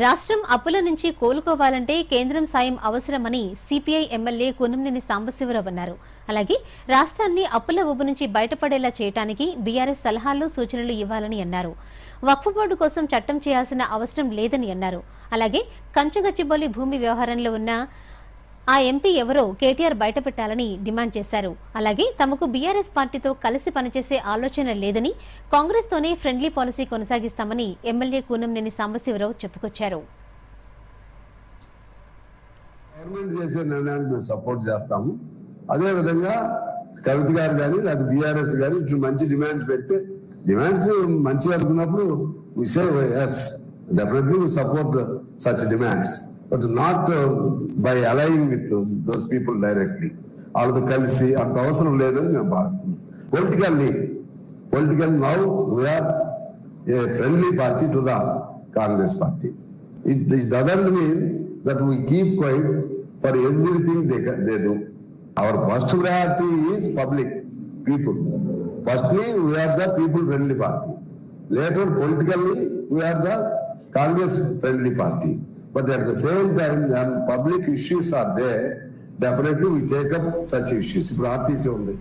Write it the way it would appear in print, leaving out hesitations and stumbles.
రాష్ట్రం అప్పుల నుంచి కోలుకోవాలంటే కేంద్రం సాయం అవసరమని సిపిఐ ఎమ్మెల్యే కూనంనేని సాంబశివరావు అన్నారు. అలాగే రాష్ట్రాన్ని అప్పుల ఊబి నుంచి బయటపడేలా చేయడానికి బీఆర్ఎస్ సలహాలు సూచనలు ఇవ్వాలని అన్నారు. వక్ఫ్ బోర్డు కోసం చట్టం చేయాల్సిన అవసరం లేదని అన్నారు. అలాగే కంచగచ్చిబౌలి భూమి వ్యవహారంలో ఉన్న ఆ ఎంపీ ఎవరో కేటీఆర్ బయటపెట్టాలని డిమాండ్ చేశారు. అలాగే తమకు బీఆర్ఎస్ పార్టీతో కలిసి పనిచేసే ఆలోచన లేదని, కాంగ్రెస్ తోనే ఫ్రెండ్లీ పాలసీ కొనసాగిస్తామని ఎమ్మెల్యే కూనంనేని సాంబశివరావు చెప్పుకొచ్చారు. గవర్నమెంట్ చేసే నిర్ణయాన్ని మేము సపోర్ట్ చేస్తాము. అదే విధంగా కవిత గారు కానీ లేదా బీఆర్ఎస్ కానీ ఇటు మంచి డిమాండ్స్ పెడితే, డిమాండ్స్ మంచిగా అనుకున్నప్పుడు వి సే yes, definitely we support such demands, but not by allying with those people directly. వాళ్ళతో కలిసి అంత అవసరం లేదని మేము భావిస్తున్నాం. Politically now we are a friendly party to the Congress party. It doesn't mean that we keep quiet for everything they do. Our first priority is public people. Firstly, we are the people friendly party. Later, politically, we are the Congress friendly party. But at the same time, when public issues are there, definitely we take up such issues. ఇప్పుడు RTC ఉంది,